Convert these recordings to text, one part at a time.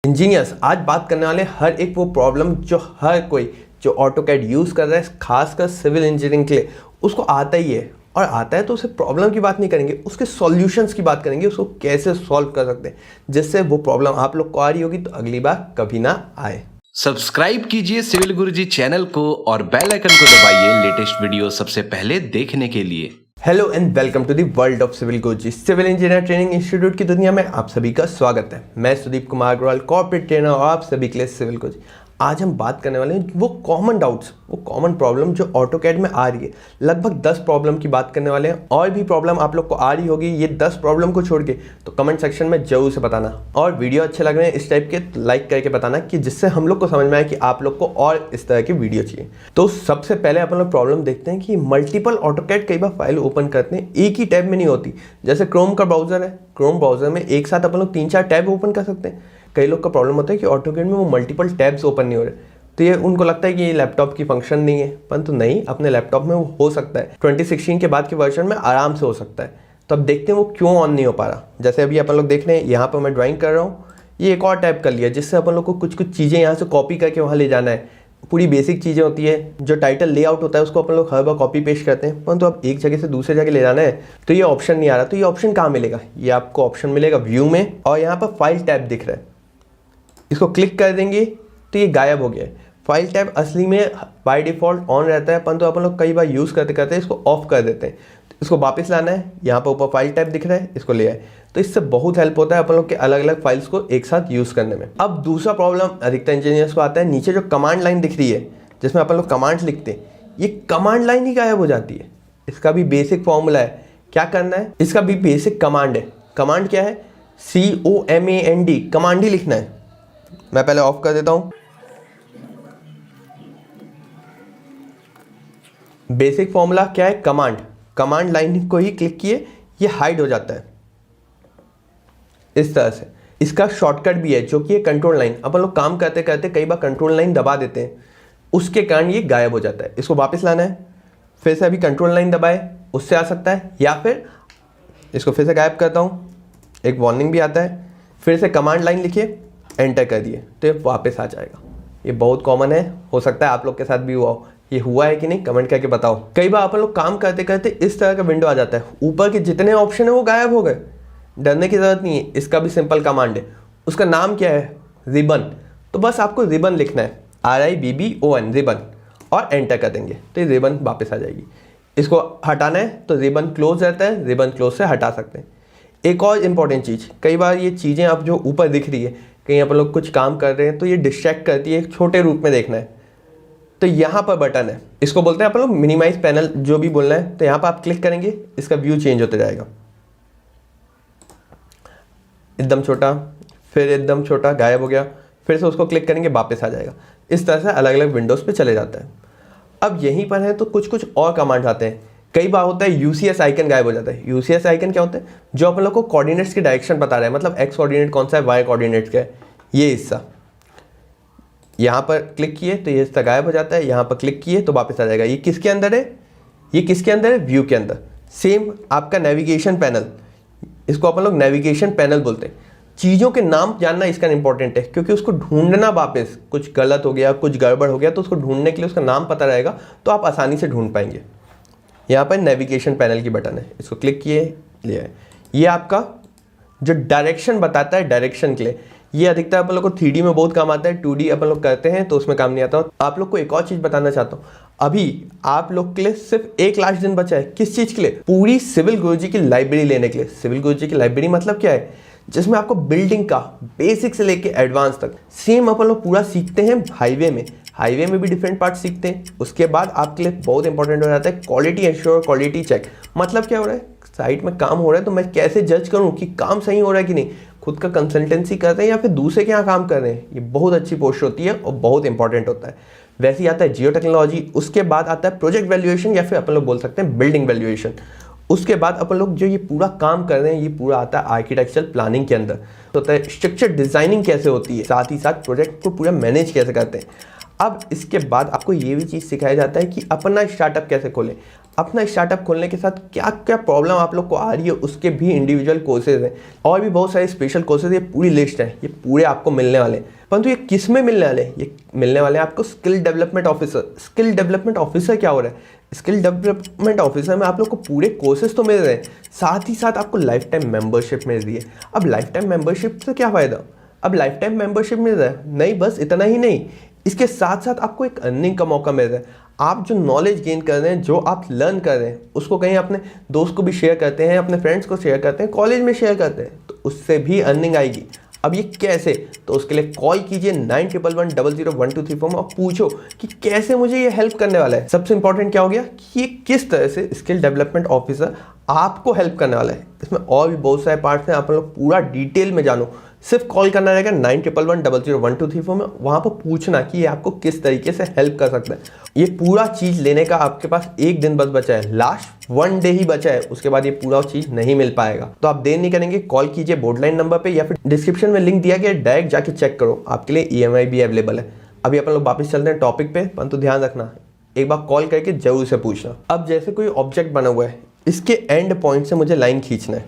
Engineers आज बात करने वाले हर एक वो प्रॉब्लम जो हर कोई जो ऑटोकैड यूज़ कर रहा है, खासकर सिविल इंजीनियरिंग के लिए, उसको आता ही है। और आता है तो उसे प्रॉब्लम की बात नहीं करेंगे, उसके सॉल्यूशंस की बात करेंगे, उसको कैसे सॉल्व कर सकते हैं जिससे वो प्रॉब्लम आप लोग को आ रही होगी तो अगली बार कभी ना आए। सब्सक्राइब कीजिए सिविल गुरुजी चैनल को और बेल आइकन को दबाइए लेटेस्ट वीडियो सबसे पहले देखने के लिए। Hello and welcome to the world of civil Guruji. Civil engineer training institute की दुनिया में आप सभी का स्वागत है। मैं सुदीप कुमार अग्रवाल, कॉर्पोरेट ट्रेनर, और आप सभी के लिए सिविल गुरुजी। आज हम बात करने वाले हैं वो कॉमन डाउट्स, वो कॉमन प्रॉब्लम जो ऑटोकैड में आ रही है। लगभग 10 प्रॉब्लम की बात करने वाले हैं। और भी प्रॉब्लम आप लोग को आ रही होगी ये 10 प्रॉब्लम को छोड़ के, तो कमेंट सेक्शन में जरूर से बताना। और वीडियो अच्छे लग रहे हैं इस टाइप के तो लाइक करके बताना, कि जिससे हम लोग को समझ में आए कि आप लोग को और इस तरह की वीडियो चाहिए। तो सबसे पहले अपन लोग प्रॉब्लम देखते हैं कि मल्टीपल ऑटोकैड कई बार फाइल ओपन करते हैं, एक ही टैब में नहीं होती। जैसे क्रोम का ब्राउजर है, क्रोम ब्राउजर में एक साथ अपन लोग 3-4 टैब ओपन कर सकते हैं। कई लोग का प्रॉब्लम होता है कि ऑटोकैड में वो मल्टीपल टैब्स ओपन नहीं हो रहे, तो ये उनको लगता है कि ये लैपटॉप की फंक्शन नहीं है, परंतु नहीं, अपने लैपटॉप में वो हो सकता है। 2016 के बाद के वर्जन में आराम से हो सकता है। तो अब देखते हैं वो क्यों ऑन नहीं हो पा रहा। जैसे अभी अपन लोग देख रहे हैं, यहाँ पर मैं ड्राइंग कर रहा हूँ, ये एक और टैब कर लिया, जिससे अपन लोग को कुछ कुछ चीज़ें यहाँ से कॉपी करके वहाँ ले जाना है। पूरी बेसिक चीज़ें होती है, जो टाइटल लेआउट होता है उसको अपन लोग हर बार कॉपी पेस्ट करते हैं, परंतु अब एक जगह से दूसरे जगह ले जाना है तो ये ऑप्शन नहीं आ रहा। तो ये ऑप्शन कहाँ मिलेगा? ये आपको ऑप्शन मिलेगा व्यू में, और यहाँ पर फाइल टैब दिख रहा है, इसको क्लिक कर देंगे तो ये गायब हो गया है। फाइल टैब असली में बाय डिफ़ॉल्ट ऑन रहता है, परंतु अपन लोग कई बार यूज़ करते करते इसको ऑफ कर देते हैं। इसको वापस लाना है, यहाँ पर ऊपर फाइल टैब दिख रहा है, इसको ले आए। तो इससे बहुत हेल्प होता है अपन लोग के अलग अलग फाइल्स को एक साथ यूज़ करने में। अब दूसरा प्रॉब्लम अधिकतर इंजीनियर्स को आता है, नीचे जो कमांड लाइन दिख रही है जिसमें अपन लोग कमांड्स लिखते हैं, ये कमांड लाइन ही गायब हो जाती है। इसका भी बेसिक फॉर्मूला है, क्या करना है, इसका भी बेसिक कमांड है। कमांड क्या है? COMAND, कमांड ही लिखना है। मैं पहले ऑफ कर देता हूँ। बेसिक फॉर्मूला क्या है? कमांड। कमांड लाइन को ही क्लिक किए, ये हाइड हो जाता है इस तरह से। इसका शॉर्टकट भी है जो कि कंट्रोल लाइन। अपन लोग काम करते करते कई बार कंट्रोल लाइन दबा देते हैं, उसके कारण ये गायब हो जाता है। इसको वापस लाना है, फिर से अभी कंट्रोल लाइन दबाए, उससे आ सकता है, या फिर इसको फिर से गायब करता हूँ, एक वार्निंग भी आता है। फिर से कमांड लाइन लिखिए, एंटर कर दिए तो ये वापस आ जाएगा। ये बहुत कॉमन है, हो सकता है आप लोग के साथ भी हुआ हो। ये हुआ है कि नहीं कमेंट करके बताओ। कई बार अपन लोग काम करते करते इस तरह का विंडो आ जाता है, ऊपर के जितने ऑप्शन है वो गायब हो गए। डरने की जरूरत नहीं है, इसका भी सिंपल कमांड है। उसका नाम क्या है? रिबन। तो बस आपको रिबन लिखना है, RIBBON, रिबन, और एंटर कर देंगे तो ये रिबन वापस आ जाएगी। इसको हटाना है तो रिबन क्लोज रहता है, रिबन क्लोज से हटा सकते हैं। एक और इम्पॉर्टेंट चीज़, कई बार ये चीज़ें आप जो ऊपर दिख रही है, कहीं अपन लोग कुछ काम कर रहे हैं तो ये डिस्ट्रैक्ट करती है, एक छोटे रूप में देखना है। तो यहाँ पर बटन है, इसको बोलते हैं अपन लोग मिनिमाइज पैनल, जो भी बोलना है। तो यहाँ पर आप क्लिक करेंगे, इसका व्यू चेंज होता जाएगा, एकदम छोटा, फिर एकदम छोटा, गायब हो गया, फिर से उसको क्लिक करेंगे वापस आ जाएगा। इस तरह से अलग अलग विंडोज़ पे चले जाता है। अब यहीं पर है तो कुछ कुछ और कमांड आते हैं। कई बार होता है UCS आइकन गायब हो जाता है। UCS आइकन क्या होता है? जो अपन लोग को कोऑर्डिनेट्स की डायरेक्शन बता रहा है, मतलब एक्स कोऑर्डिनेट कौन सा है, वाई कोऑर्डिनेट क्या है, ये हिस्सा। यहाँ पर क्लिक किए तो ये हिस्सा गायब हो जाता है, यहाँ पर क्लिक किए तो वापस आ जाएगा। ये किसके अंदर है? ये किसके अंदर है? व्यू के अंदर। सेम आपका नेविगेशन पैनल, इसको अपन लोग नेविगेशन पैनल बोलते हैं। चीज़ों के नाम जानना इसका इंपॉर्टेंट है, क्योंकि उसको ढूंढना, वापस कुछ गलत हो गया, कुछ गड़बड़ हो गया, तो उसको ढूंढने के लिए उसका नाम पता रहेगा तो आप आसानी से ढूंढ पाएंगे। यहाँ पर नेविगेशन पैनल की बटन है, इसको क्लिक किए, ले आए। ये आपका जो डायरेक्शन बताता है, डायरेक्शन के लिए, ये अधिकतर अपन लोग को 3D में बहुत काम आता है, 2D अपन लोग करते हैं तो उसमें काम नहीं आता। आप लोग को एक और चीज़ बताना चाहता हूँ, अभी आप लोग के लिए सिर्फ एक लास्ट दिन बचा है। किस चीज़ के लिए? पूरी सिविल गुरुजी की लाइब्रेरी लेने के लिए। सिविल गुरुजी की लाइब्रेरी मतलब क्या है? जिसमें आपको बिल्डिंग का बेसिक से लेके एडवांस तक सेम अपन लोग पूरा सीखते हैं। हाईवे में भी डिफरेंट पार्ट सीखते हैं। उसके बाद आपके लिए बहुत इंपॉर्टेंट हो जाता है क्वालिटी एश्योर, क्वालिटी चेक। मतलब क्या हो रहा है, साइट में काम हो रहा है तो मैं कैसे जज करूं कि काम सही हो रहा है कि नहीं। खुद का कंसल्टेंसी कर रहे हैं या फिर दूसरे के यहाँ काम कर रहे हैं, ये बहुत अच्छी पोस्ट होती है और बहुत इंपॉर्टेंट होता है। वैसे ही आता है जियो टेक्नोलॉजी, उसके बाद आता है प्रोजेक्ट वैल्यूएशन, या फिर अपन लोग बोल सकते हैं बिल्डिंग वैल्यूएशन। उसके बाद अपन लोग जो ये पूरा काम कर रहे हैं, ये पूरा आता है आर्किटेक्चरल प्लानिंग के अंदर। होता है स्ट्रक्चर डिजाइनिंग कैसे होती है, साथ ही साथ प्रोजेक्ट को पूरा मैनेज कैसे करते हैं। अब इसके बाद आपको ये भी चीज़ सिखाया जाता है कि अपना स्टार्टअप कैसे खोलें। अपना स्टार्टअप खोलने के साथ क्या क्या प्रॉब्लम आप लोग को आ रही है उसके भी इंडिविजुअल कोर्सेज हैं और भी बहुत सारे स्पेशल कोर्सेज, ये पूरी लिस्ट है, ये पूरे आपको मिलने वाले हैं। परंतु ये किस में मिलने वाले हैं? ये मिलने वाले हैं आपको skill development officer. Skill development officer क्या हो रहा है? स्किल डेवलपमेंट ऑफिसर में आप लोग को पूरे कोर्सेज तो मिल रहे हैं, साथ ही साथ आपको लाइफ टाइम मेंबरशिप मिल रही है। अब लाइफ टाइम मेंबरशिप से क्या फ़ायदा? अब लाइफ टाइम मेंबरशिप मिल रहा है, नहीं बस इतना ही नहीं, इसके साथ साथ आपको एक अर्निंग का मौका मिल रहा है। आप जो नॉलेज गेन कर रहे हैं, जो आप लर्न कर रहे हैं, उसको कहीं अपने दोस्त को भी शेयर करते हैं, अपने फ्रेंड्स को शेयर करते हैं, कॉलेज में शेयर करते हैं, तो उससे भी अर्निंग आएगी। अब ये कैसे? तो उसके लिए कॉल कीजिए 9111001234 में और पूछो कि कैसे मुझे ये हेल्प करने वाला है। सबसे इंपॉर्टेंट क्या हो गया कि ये किस तरह से स्किल डेवलपमेंट ऑफिसर आपको हेल्प करने वाला है। इसमें और भी बहुत सारे पार्ट्स हैं, आप लोग पूरा डिटेल में जानो। सिर्फ कॉल करना रहेगा 9111001234 में, वहाँ पर पूछना कि ये आपको किस तरीके से हेल्प कर सकता है। ये पूरा चीज़ लेने का आपके पास एक दिन बस बचा है, लास्ट 1 डे ही बचा है, उसके बाद ये पूरा चीज़ नहीं मिल पाएगा। तो आप देर नहीं करेंगे, कॉल कीजिए बोर्डलाइन नंबर पे या फिर डिस्क्रिप्शन में लिंक दिया गया, डायरेक्ट जाके चेक करो, आपके लिए EMI भी अवेलेबल है। अभी अपन लोग वापस चलते हैं टॉपिक पे, परंतु ध्यान रखना एक बार कॉल करके जरूर से पूछना। अब जैसे कोई ऑब्जेक्ट बना हुआ है, इसके एंड पॉइंट से मुझे लाइन खींचना है,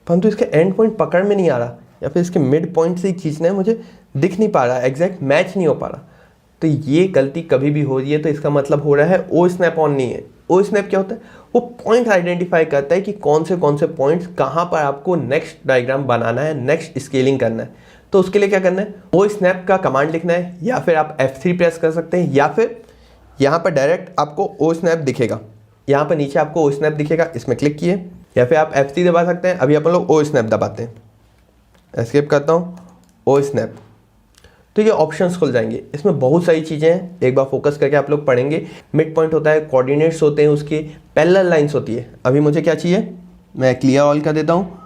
परंतु इसके एंड पॉइंट पकड़ में नहीं आ रहा, या फिर इसके मिड पॉइंट से ही खींचना है, मुझे दिख नहीं पा रहा, एग्जैक्ट मैच नहीं हो पा रहा। तो ये गलती कभी भी हो रही है तो इसका मतलब हो रहा है ओ स्नैप ऑन नहीं है। ओ स्नैप क्या होता है? वो पॉइंट आइडेंटिफाई करता है कि कौन से पॉइंट्स कहाँ पर आपको नेक्स्ट डायग्राम बनाना है, नेक्स्ट स्केलिंग करना है। तो उसके लिए क्या करना है? ओ स्नैप का कमांड लिखना है, या फिर आप F3 प्रेस कर सकते हैं, या फिर यहाँ पर डायरेक्ट आपको ओ स्नैप दिखेगा, यहाँ पर नीचे आपको ओ स्नैप दिखेगा, इसमें क्लिक किए, या फिर आप F3 दबा सकते हैं। अभी अपन लोग ओ स्नैप दबाते हैं, एस्केप करता हूँ, ओ स्नैप, तो ये ऑप्शंस खुल जाएंगे। इसमें बहुत सारी चीज़ें हैं, एक बार फोकस करके आप लोग पढ़ेंगे। मिड पॉइंट होता है, कोऑर्डिनेट्स होते हैं, उसकी पैरेलल लाइंस होती है। अभी मुझे क्या चाहिए, मैं क्लियर ऑल कर देता हूँ।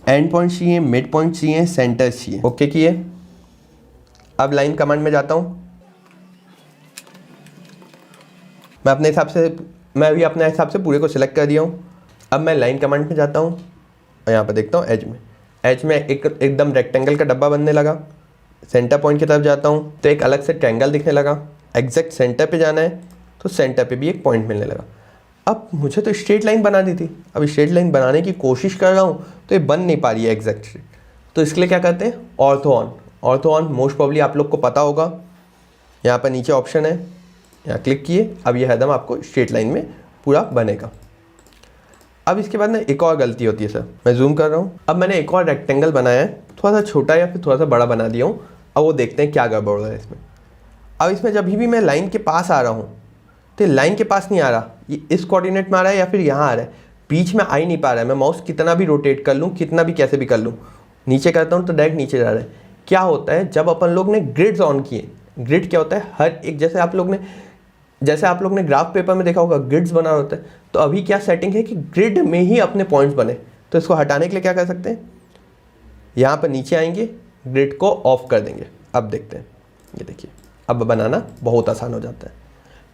एंड पॉइंट चाहिए, मिड पॉइंट चाहिए, सेंटर चाहिए, ओके किए। अब लाइन कमांड में जाता हूँ, मैं अभी अपने हिसाब से पूरे को सिलेक्ट कर दिया हूँ। अब मैं लाइन कमांड में जाता हूँ और यहाँ पर देखता हूँ एज में एकदम रेक्टेंगल का डब्बा बनने लगा। सेंटर पॉइंट की तरफ जाता हूँ तो एक अलग से ट्रायंगल दिखने लगा। एग्जैक्ट सेंटर पे जाना है तो सेंटर पे भी एक पॉइंट मिलने लगा। अब मुझे तो स्ट्रेट लाइन बनानी थी, अब स्ट्रेट लाइन बनाने की कोशिश कर रहा हूँ तो ये बन नहीं पा रही है एग्जैक्ट स्ट्रेट। तो इसके लिए क्या करते हैं, ortho on. Ortho on most probably आप लोग को पता होगा, यहाँ पर नीचे ऑप्शन है, यहाँ क्लिक किए, अब ये हरदम आपको स्ट्रेट लाइन में पूरा बनेगा। अब इसके बाद ना एक और गलती होती है सर, मैं जूम कर रहा हूँ। अब मैंने एक और रेक्टेंगल बनाया है, थोड़ा सा छोटा या फिर थोड़ा सा बड़ा बना दिया हूँ। अब वो देखते हैं क्या गड़बड़ हो रहा है इसमें। अब इसमें जब भी मैं लाइन के पास आ रहा हूँ तो लाइन के पास नहीं आ रहा, ये इस कोऑर्डिनेट में आ रहा है या फिर यहाँ आ रहा है, बीच में आ ही नहीं पा रहा है। मैं माउस कितना भी रोटेट कर लूँ, कितना भी कैसे भी कर लूँ, नीचे करता हूँ तो डायरेक्ट नीचे जा रहा है। क्या होता है जब अपन लोग ने ग्रिड्स ऑन किए, ग्रिड क्या होता है, हर एक जैसे आप लोग ने ग्राफ पेपर में देखा होगा ग्रिड्स बना होता है। तो अभी क्या सेटिंग है कि ग्रिड में ही अपने पॉइंट्स बने। तो इसको हटाने के लिए क्या कर सकते हैं, यहाँ पर नीचे आएंगे, ग्रिड को ऑफ कर देंगे। अब देखते हैं, ये देखिए अब बनाना बहुत आसान हो जाता है।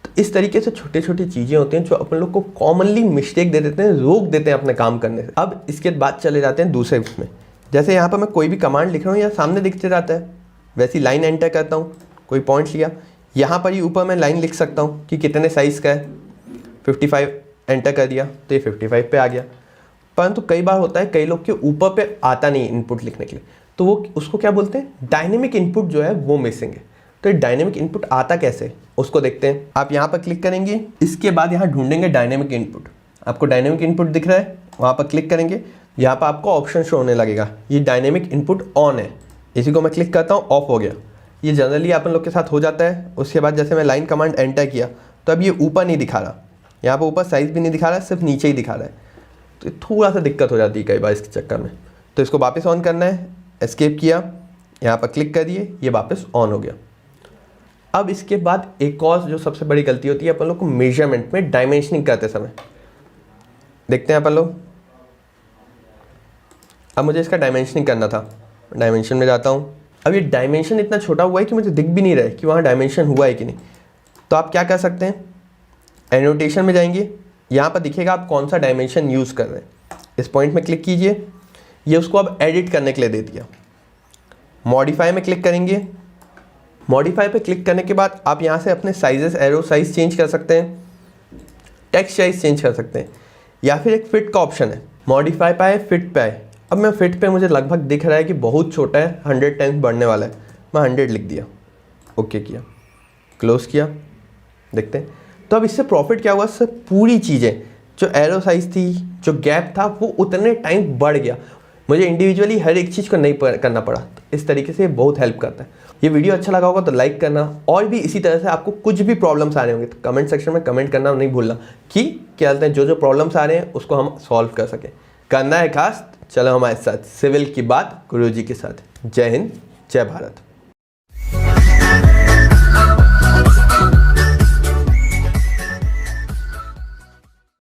तो इस तरीके से छोटी छोटी चीज़ें होती हैं जो अपन लोग को कॉमनली मिस्टेक दे देते हैं, रोक देते हैं अपने काम करने से। अब इसके बाद चले जाते हैं दूसरे उसमें, जैसे यहाँ पर मैं कोई भी कमांड लिख रहा हूँ या सामने दिखते रहता है, वैसी लाइन एंटर करता हूँ, कोई पॉइंट लिया, यहाँ पर ही ऊपर मैं लाइन लिख सकता हूँ कि कितने साइज़ का है, 55 एंटर कर दिया तो ये 55 पे आ गया। परंतु कई बार होता है कई लोग के ऊपर पे आता नहीं इनपुट लिखने के लिए, तो वो उसको क्या बोलते हैं, डायनेमिक इनपुट जो है वो मिसिंग है। तो ये डायनेमिक इनपुट आता कैसे, उसको देखते हैं। आप यहाँ पर क्लिक करेंगे, इसके बाद यहाँ ढूंढेंगे डायनेमिक इनपुट। आपको डायनेमिक इनपुट दिख रहा है, वहाँ पर क्लिक करेंगे, यहाँ पर आपको ऑप्शन शो होने लगेगा, ये डायनेमिक इनपुट ऑन है। इसी को मैं क्लिक करता हूँ, ऑफ हो गया। ये जनरली अपन लोग के साथ हो जाता है। उसके बाद जैसे मैं लाइन कमांड एंटर किया तो अब ये ऊपर नहीं दिखा रहा, यहाँ पर ऊपर साइज़ भी नहीं दिखा रहा है, सिर्फ नीचे ही दिखा रहा है। तो थोड़ा सा दिक्कत हो जाती है कई बार इसके चक्कर में। तो इसको वापस ऑन करना है, एस्केप किया, यहाँ पर क्लिक करिए, ये वापस ऑन हो गया। अब इसके बाद एक और जो सबसे बड़ी गलती होती है अपन लोग को मेजरमेंट में डायमेंशनिंग करते समय, देखते हैं अपन लोग। अब मुझे इसका डायमेंशनिंग करना था, डायमेंशन में जाता हूँ। अब ये डायमेंशन इतना छोटा हुआ है कि मुझे दिख भी नहीं रहा है कि वहाँ डायमेंशन हुआ है कि नहीं। तो आप क्या कर सकते हैं, एनोटेशन में जाएंगे, यहाँ पर दिखेगा आप कौन सा डायमेंशन यूज़ कर रहे हैं, इस पॉइंट में क्लिक कीजिए, ये उसको अब एडिट करने के लिए दे दिया। मॉडिफाई में क्लिक करेंगे, मॉडिफाई पे क्लिक करने के बाद आप यहाँ से अपने साइजेस, एरो साइज चेंज कर सकते हैं। टेक्स्ट साइज चेंज कर सकते हैं, या फिर एक फिट का ऑप्शन है, मॉडिफाई पे आए, फिट पे आए। अब मैं फिट पे मुझे लगभग दिख रहा है कि बहुत छोटा है, 100 टाइम्स बढ़ने वाला है, मैं 100 लिख दिया, ओके किया, क्लोज किया, देखते हैं। तो अब इससे प्रॉफिट क्या हुआ, इससे पूरी चीज़ें जो एरो साइज थी, जो गैप था, वो उतने टाइम बढ़ गया। मुझे इंडिविजुअली हर एक चीज़ को नहीं करना पड़ा। तो इस तरीके से ये बहुत हेल्प करता है। ये वीडियो अच्छा लगा होगा तो लाइक करना, और भी इसी तरह से आपको कुछ भी प्रॉब्लम्स आ रहे होंगे तो कमेंट सेक्शन में कमेंट करना नहीं भूलना कि क्या कहते हैं, जो प्रॉब्लम्स आ रहे हैं उसको हम सॉल्व कर सकें। करना है खास, चलो हमारे साथ सिविल की बात गुरुजी के साथ। जय हिंद, जय भारत।